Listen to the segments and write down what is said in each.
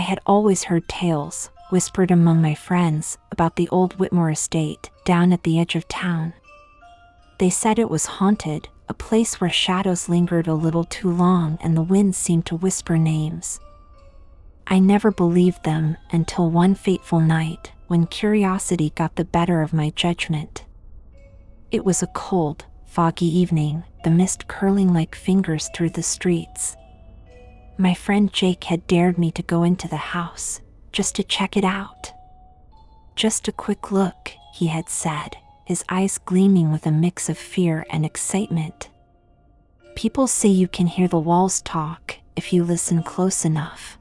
I had always heard tales, whispered among my friends, about the old Whitmore estate, down at the edge of town. They said it was haunted, a place where shadows lingered a little too long and the wind seemed to whisper names. I never believed them until one fateful night, when curiosity got the better of my judgment. It was a cold, foggy evening, the mist curling like fingers through the streets. My friend Jake had dared me to go into the house, just to check it out. Just a quick look, he had said, his eyes gleaming with a mix of fear and excitement. People say you can hear the walls talk if you listen close enough.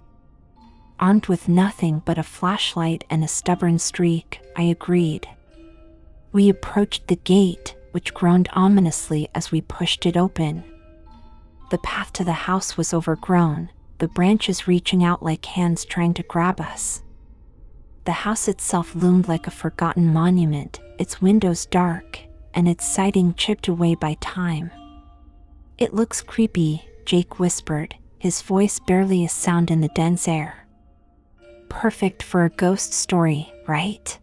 Armed with nothing but a flashlight and a stubborn streak, I agreed. We approached the gate, which groaned ominously as we pushed it open. The path to the house was overgrown, the branches reaching out like hands trying to grab us. The house itself loomed like a forgotten monument, its windows dark, and its siding chipped away by time. "It looks creepy," Jake whispered, his voice barely a sound in the dense air. "Perfect for a ghost story, right?"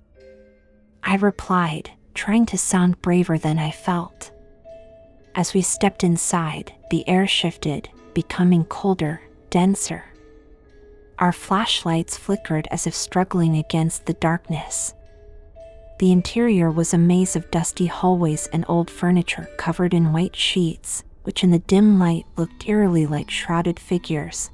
I replied, trying to sound braver than I felt. As we stepped inside, the air shifted, becoming colder, denser. Our flashlights flickered as if struggling against the darkness. The interior was a maze of dusty hallways and old furniture covered in white sheets, which in the dim light looked eerily like shrouded figures.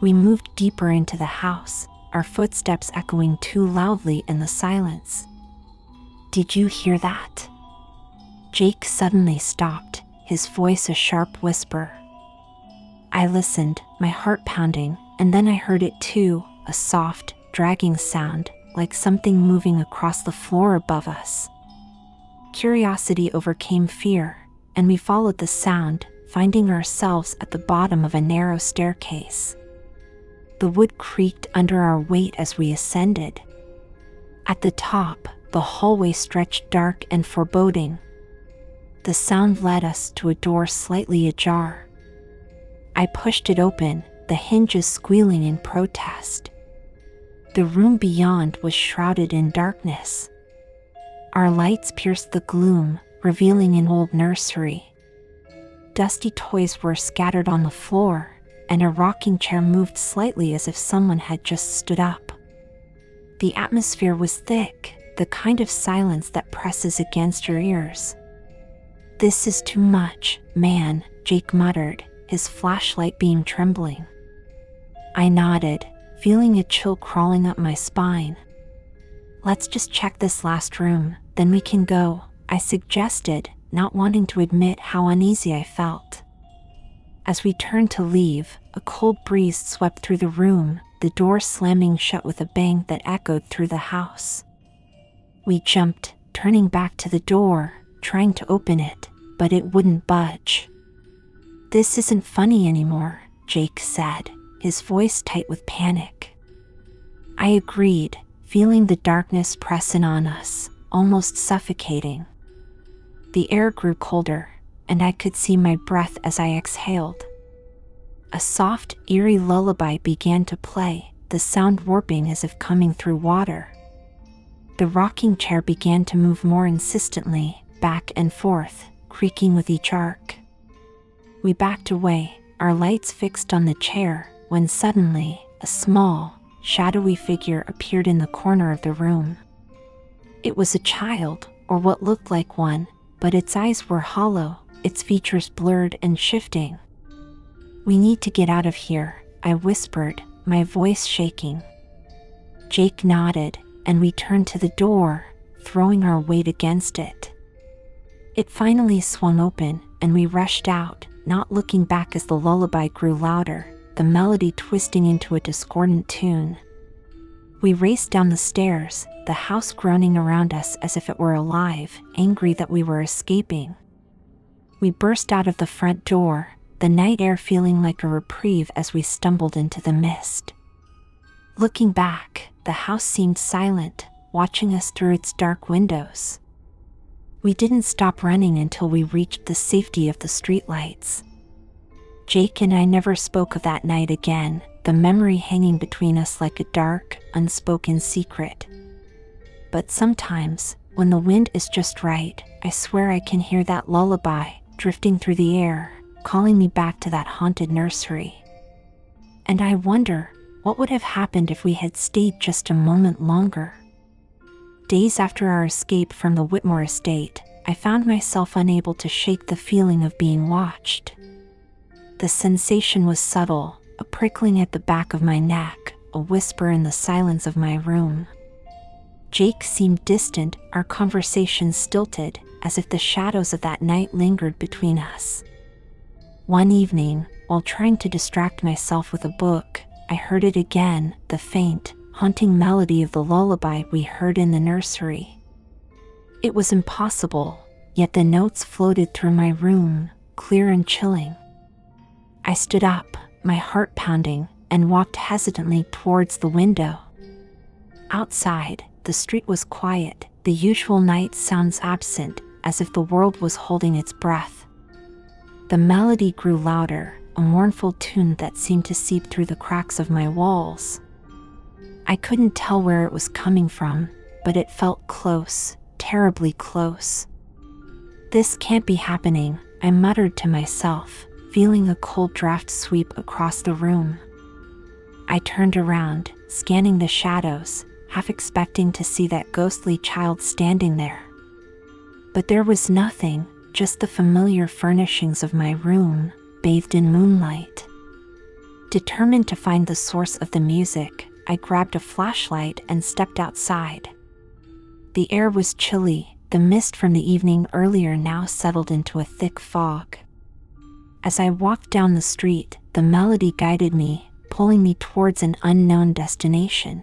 We moved deeper into the house, our footsteps echoing too loudly in the silence. "Did you hear that?" Jake suddenly stopped, his voice a sharp whisper. I listened, my heart pounding, and then I heard it too, a soft, dragging sound, like something moving across the floor above us. Curiosity overcame fear, and we followed the sound, finding ourselves at the bottom of a narrow staircase. The wood creaked under our weight as we ascended. At the top, the hallway stretched dark and foreboding. The sound led us to a door slightly ajar. I pushed it open, the hinges squealing in protest. The room beyond was shrouded in darkness. Our lights pierced the gloom, revealing an old nursery. Dusty toys were scattered on the floor, and a rocking chair moved slightly as if someone had just stood up. The atmosphere was thick, the kind of silence that presses against your ears. "This is too much, man," Jake muttered, his flashlight beam trembling. I nodded, feeling a chill crawling up my spine. "Let's just check this last room, then we can go," I suggested, not wanting to admit how uneasy I felt. As we turned to leave, a cold breeze swept through the room, the door slamming shut with a bang that echoed through the house. We jumped, turning back to the door, trying to open it, but it wouldn't budge. "This isn't funny anymore," Jake said, his voice tight with panic. I agreed, feeling the darkness press in on us, almost suffocating. The air grew colder, and I could see my breath as I exhaled. A soft, eerie lullaby began to play, the sound warping as if coming through water. The rocking chair began to move more insistently, back and forth, creaking with each arc. We backed away, our lights fixed on the chair, when suddenly, a small, shadowy figure appeared in the corner of the room. It was a child, or what looked like one, but its eyes were hollow, its features blurred and shifting. "We need to get out of here," I whispered, my voice shaking. Jake nodded, and we turned to the door, throwing our weight against it. It finally swung open, and we rushed out, not looking back as the lullaby grew louder, the melody twisting into a discordant tune. We raced down the stairs, the house groaning around us as if it were alive, angry that we were escaping. We burst out of the front door, the night air feeling like a reprieve as we stumbled into the mist. Looking back, the house seemed silent, watching us through its dark windows. We didn't stop running until we reached the safety of the streetlights. Jake and I never spoke of that night again, the memory hanging between us like a dark, unspoken secret. But sometimes, when the wind is just right, I swear I can hear that lullaby drifting through the air, calling me back to that haunted nursery. And I wonder, what would have happened if we had stayed just a moment longer? Days after our escape from the Whitmore estate, I found myself unable to shake the feeling of being watched. The sensation was subtle, a prickling at the back of my neck, a whisper in the silence of my room. Jake seemed distant, our conversation stilted, as if the shadows of that night lingered between us. One evening, while trying to distract myself with a book, I heard it again, the faint, haunting melody of the lullaby we heard in the nursery. It was impossible, yet the notes floated through my room, clear and chilling. I stood up, my heart pounding, and walked hesitantly towards the window. Outside, the street was quiet, the usual night sounds absent, as if the world was holding its breath. The melody grew louder, a mournful tune that seemed to seep through the cracks of my walls. I couldn't tell where it was coming from, but it felt close, terribly close. This can't be happening, I muttered to myself, feeling a cold draft sweep across the room. I turned around, scanning the shadows, half expecting to see that ghostly child standing there. But there was nothing, just the familiar furnishings of my room, bathed in moonlight. Determined to find the source of the music, I grabbed a flashlight and stepped outside. The air was chilly, the mist from the evening earlier now settled into a thick fog. As I walked down the street, the melody guided me, pulling me towards an unknown destination.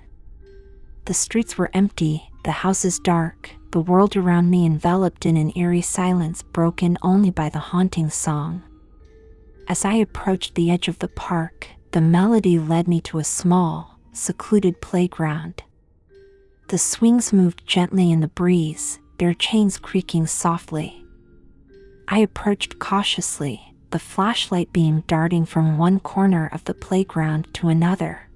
The streets were empty, the houses dark, the world around me enveloped in an eerie silence broken only by the haunting song. As I approached the edge of the park, the melody led me to a small, secluded playground. The swings moved gently in the breeze, their chains creaking softly. I approached cautiously, the flashlight beam darting from one corner of the playground to another.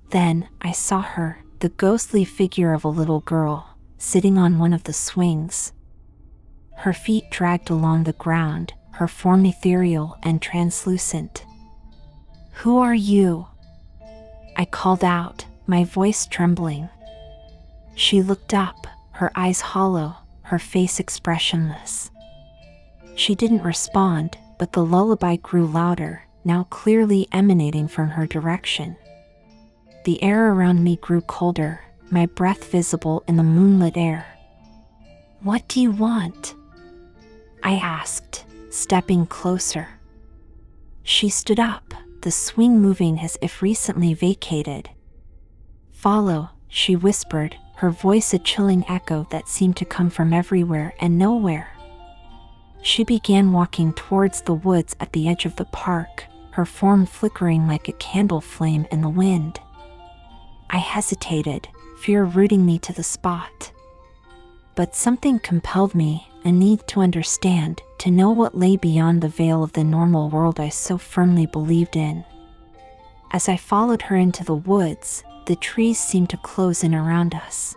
Then I saw her, the ghostly figure of a little girl, sitting on one of the swings. Her feet dragged along the ground, her form ethereal and translucent. "Who are you?" I called out, my voice trembling. She looked up, her eyes hollow, her face expressionless. She didn't respond, but the lullaby grew louder, now clearly emanating from her direction. The air around me grew colder, my breath visible in the moonlit air. "What do you want?" I asked, stepping closer. She stood up, the swing moving as if recently vacated. "Follow," she whispered, her voice a chilling echo that seemed to come from everywhere and nowhere. She began walking towards the woods at the edge of the park, her form flickering like a candle flame in the wind. I hesitated, fear rooting me to the spot. But something compelled me, a need to understand, to know what lay beyond the veil of the normal world I so firmly believed in. As I followed her into the woods, the trees seemed to close in around us.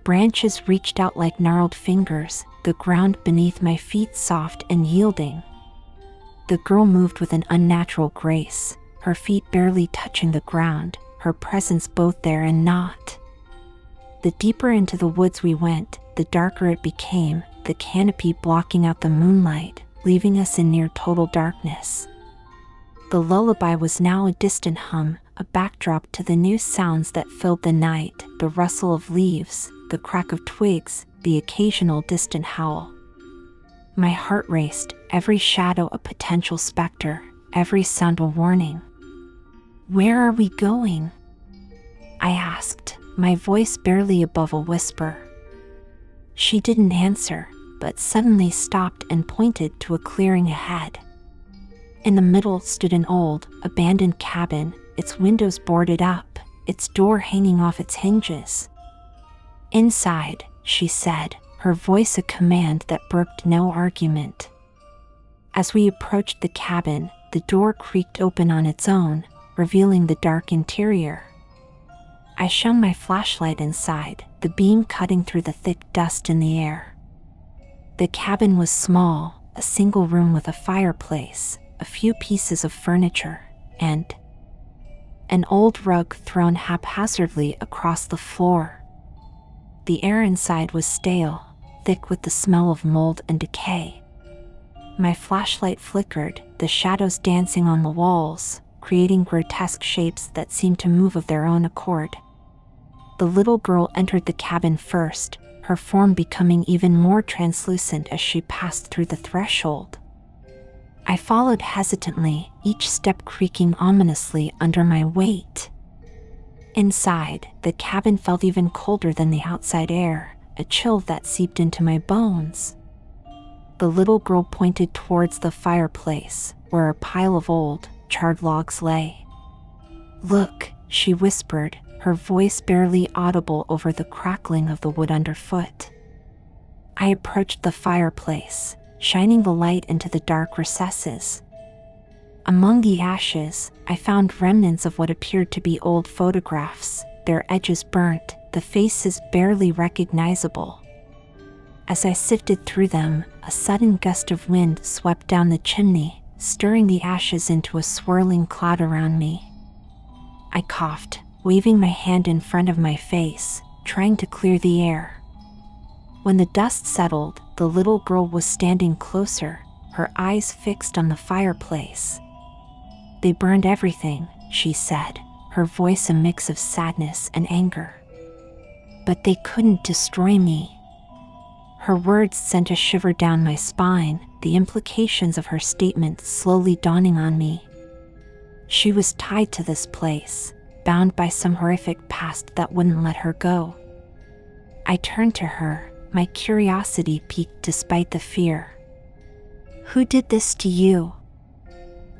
Branches reached out like gnarled fingers, the ground beneath my feet soft and yielding. The girl moved with an unnatural grace, her feet barely touching the ground, her presence both there and not. The deeper into the woods we went, the darker it became, the canopy blocking out the moonlight, leaving us in near total darkness. The lullaby was now a distant hum, a backdrop to the new sounds that filled the night, the rustle of leaves, the crack of twigs, the occasional distant howl. My heart raced, every shadow a potential specter, every sound a warning. "Where are we going?" I asked, my voice barely above a whisper. She didn't answer, but suddenly stopped and pointed to a clearing ahead. In the middle stood an old, abandoned cabin, its windows boarded up, its door hanging off its hinges. "Inside," she said, her voice a command that brooked no argument. As we approached the cabin, the door creaked open on its own, revealing the dark interior. I shone my flashlight inside, the beam cutting through the thick dust in the air. The cabin was small, a single room with a fireplace, a few pieces of furniture, and an old rug thrown haphazardly across the floor. The air inside was stale, thick with the smell of mold and decay. My flashlight flickered, the shadows dancing on the walls, creating grotesque shapes that seemed to move of their own accord. The little girl entered the cabin first, her form becoming even more translucent as she passed through the threshold. I followed hesitantly, each step creaking ominously under my weight. Inside, the cabin felt even colder than the outside air, a chill that seeped into my bones. The little girl pointed towards the fireplace, where a pile of old, charred logs lay. "Look," she whispered, her voice barely audible over the crackling of the wood underfoot. I approached the fireplace, shining the light into the dark recesses. Among the ashes, I found remnants of what appeared to be old photographs, their edges burnt, the faces barely recognizable. As I sifted through them, a sudden gust of wind swept down the chimney, stirring the ashes into a swirling cloud around me. I coughed, waving my hand in front of my face, trying to clear the air. When the dust settled, the little girl was standing closer, her eyes fixed on the fireplace. "They burned everything," she said, her voice a mix of sadness and anger. "But they couldn't destroy me." Her words sent a shiver down my spine, the implications of her statement slowly dawning on me. She was tied to this place, bound by some horrific past that wouldn't let her go. I turned to her, my curiosity piqued despite the fear. "Who did this to you?"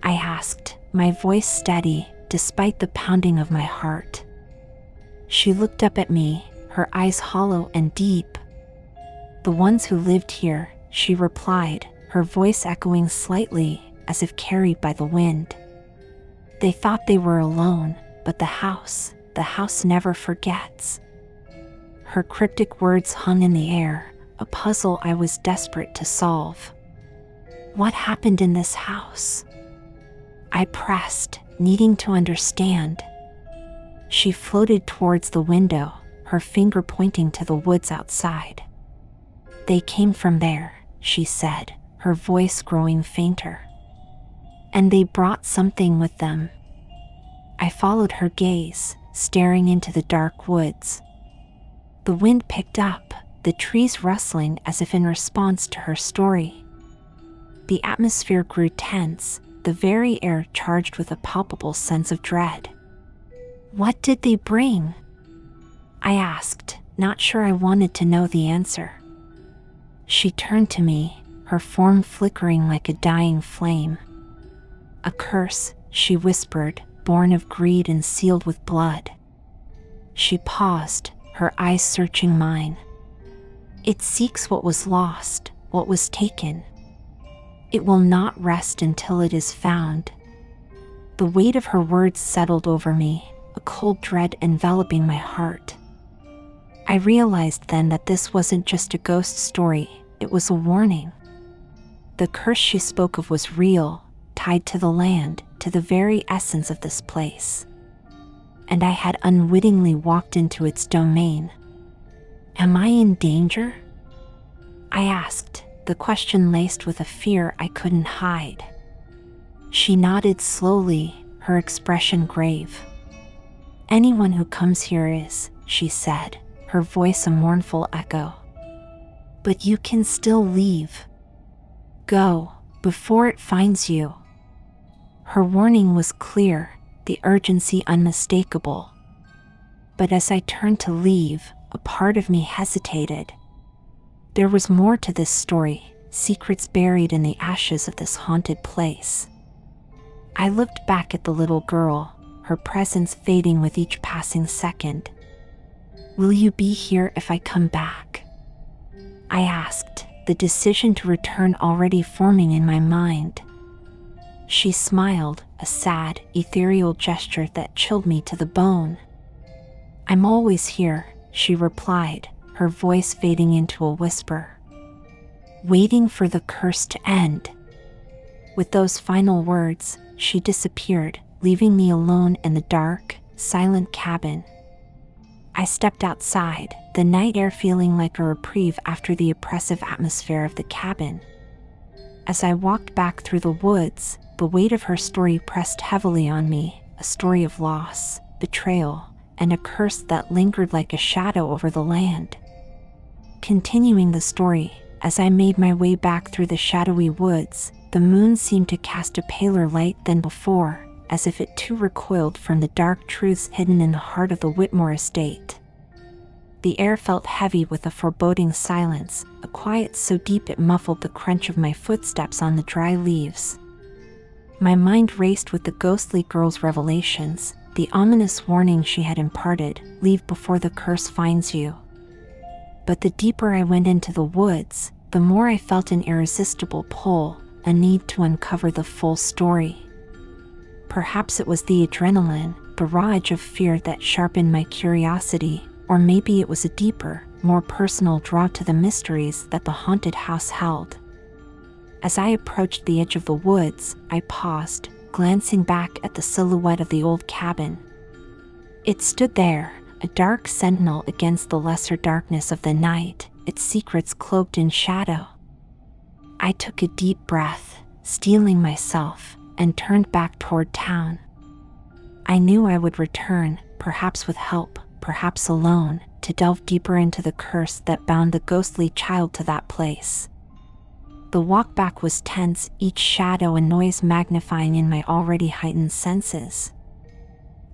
I asked, my voice steady, despite the pounding of my heart. She looked up at me, her eyes hollow and deep. "The ones who lived here," she replied, her voice echoing slightly, as if carried by the wind. "They thought they were alone, but the house never forgets." Her cryptic words hung in the air, a puzzle I was desperate to solve. What happened in this house? I pressed, needing to understand. She floated towards the window, her finger pointing to the woods outside. "They came from there," she said, her voice growing fainter. "And they brought something with them." I followed her gaze, staring into the dark woods. The wind picked up, the trees rustling as if in response to her story. The atmosphere grew tense, the very air charged with a palpable sense of dread. "What did they bring?" I asked, not sure I wanted to know the answer. She turned to me, her form flickering like a dying flame. "A curse," she whispered, "born of greed and sealed with blood." She paused, her eyes searching mine. "It seeks what was lost, what was taken. It will not rest until it is found." The weight of her words settled over me, a cold dread enveloping my heart. I realized then that this wasn't just a ghost story, it was a warning. The curse she spoke of was real, tied to the land, to the very essence of this place. And I had unwittingly walked into its domain. "Am I in danger?" I asked, the question laced with a fear I couldn't hide. She nodded slowly, her expression grave. "Anyone who comes here is," she said, her voice a mournful echo. "But you can still leave. Go, before it finds you." Her warning was clear, the urgency unmistakable. But as I turned to leave, a part of me hesitated. There was more to this story, secrets buried in the ashes of this haunted place. I looked back at the little girl, her presence fading with each passing second. "Will you be here if I come back?" I asked, the decision to return already forming in my mind. She smiled, a sad, ethereal gesture that chilled me to the bone. "I'm always here," she replied, her voice fading into a whisper. "Waiting for the curse to end." With those final words, she disappeared, leaving me alone in the dark, silent cabin. I stepped outside, the night air feeling like a reprieve after the oppressive atmosphere of the cabin. As I walked back through the woods, the weight of her story pressed heavily on me, a story of loss, betrayal, and a curse that lingered like a shadow over the land. Continuing the story, as I made my way back through the shadowy woods, the moon seemed to cast a paler light than before, as if it too recoiled from the dark truths hidden in the heart of the Whitmore estate. The air felt heavy with a foreboding silence, a quiet so deep it muffled the crunch of my footsteps on the dry leaves. My mind raced with the ghostly girl's revelations, the ominous warning she had imparted, "Leave before the curse finds you." But the deeper I went into the woods, the more I felt an irresistible pull, a need to uncover the full story. Perhaps it was the adrenaline, the raw edge of fear that sharpened my curiosity, or maybe it was a deeper, more personal draw to the mysteries that the haunted house held. As I approached the edge of the woods, I paused, glancing back at the silhouette of the old cabin. It stood there, a dark sentinel against the lesser darkness of the night, its secrets cloaked in shadow. I took a deep breath, steeling myself, and turned back toward town. I knew I would return, perhaps with help, perhaps alone, to delve deeper into the curse that bound the ghostly child to that place. The walk back was tense, each shadow and noise magnifying in my already heightened senses.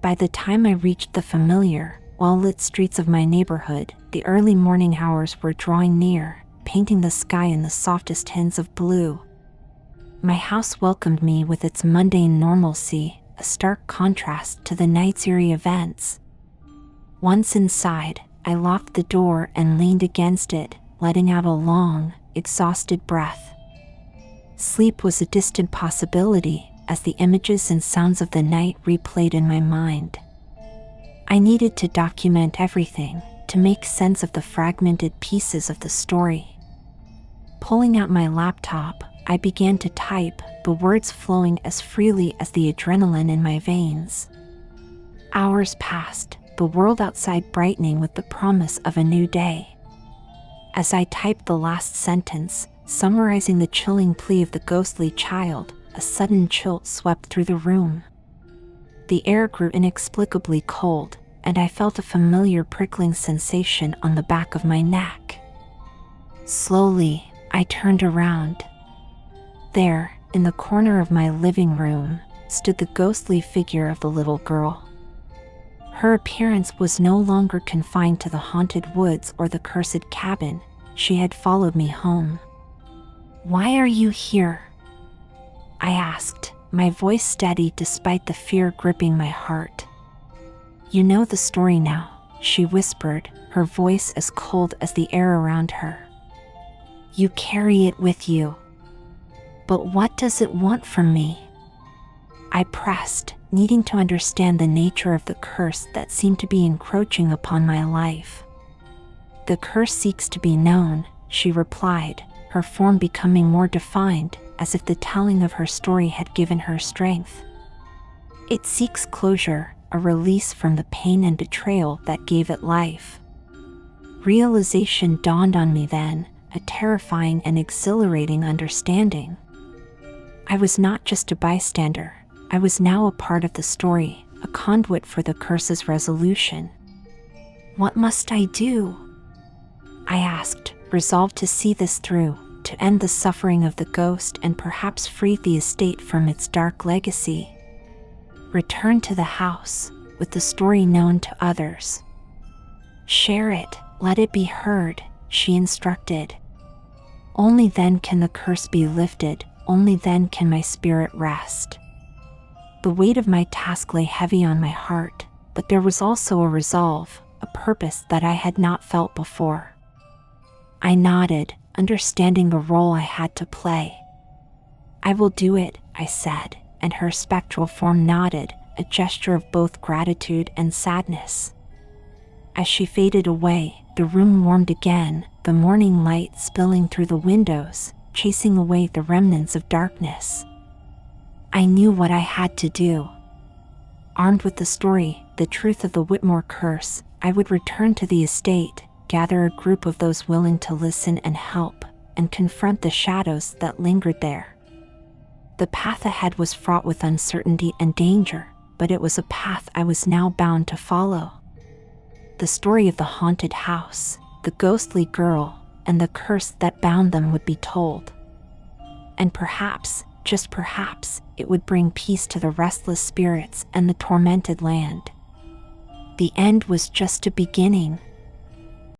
By the time I reached the familiar, well-lit streets of my neighborhood, the early morning hours were drawing near, painting the sky in the softest hints of blue. My house welcomed me with its mundane normalcy, a stark contrast to the night's eerie events. Once inside, I locked the door and leaned against it, letting out a long, exhausted breath. Sleep was a distant possibility, as the images and sounds of the night replayed in my mind. I needed to document everything, to make sense of the fragmented pieces of the story. Pulling out my laptop, I began to type, the words flowing as freely as the adrenaline in my veins. Hours passed, the world outside brightening with the promise of a new day. As I typed the last sentence, summarizing the chilling plea of the ghostly child, a sudden chill swept through the room. The air grew inexplicably cold, and I felt a familiar prickling sensation on the back of my neck. Slowly, I turned around. There, in the corner of my living room, stood the ghostly figure of the little girl. Her appearance was no longer confined to the haunted woods or the cursed cabin. She had followed me home. "Why are you here?" I asked, my voice steady despite the fear gripping my heart. "You know the story now," she whispered, her voice as cold as the air around her. "You carry it with you. But what does it want from me?" I pressed, needing to understand the nature of the curse that seemed to be encroaching upon my life. "The curse seeks to be known," she replied, her form becoming more defined, as if the telling of her story had given her strength. "It seeks closure, a release from the pain and betrayal that gave it life." Realization dawned on me then, a terrifying and exhilarating understanding. I was not just a bystander, I was now a part of the story, a conduit for the curse's resolution. "What must I do?" I asked, resolved to see this through, to end the suffering of the ghost and perhaps free the estate from its dark legacy. "Return to the house, with the story known to others. Share it, let it be heard," she instructed. "Only then can the curse be lifted, only then can my spirit rest." The weight of my task lay heavy on my heart, but there was also a resolve, a purpose that I had not felt before. I nodded, understanding the role I had to play. "I will do it," I said, and her spectral form nodded, a gesture of both gratitude and sadness. As she faded away, the room warmed again, the morning light spilling through the windows, chasing away the remnants of darkness. I knew what I had to do. Armed with the story, the truth of the Whitmore curse, I would return to the estate, gather a group of those willing to listen and help, and confront the shadows that lingered there. The path ahead was fraught with uncertainty and danger, but it was a path I was now bound to follow. The story of the haunted house, the ghostly girl, and the curse that bound them would be told. And perhaps, just perhaps, it would bring peace to the restless spirits and the tormented land. The end was just a beginning.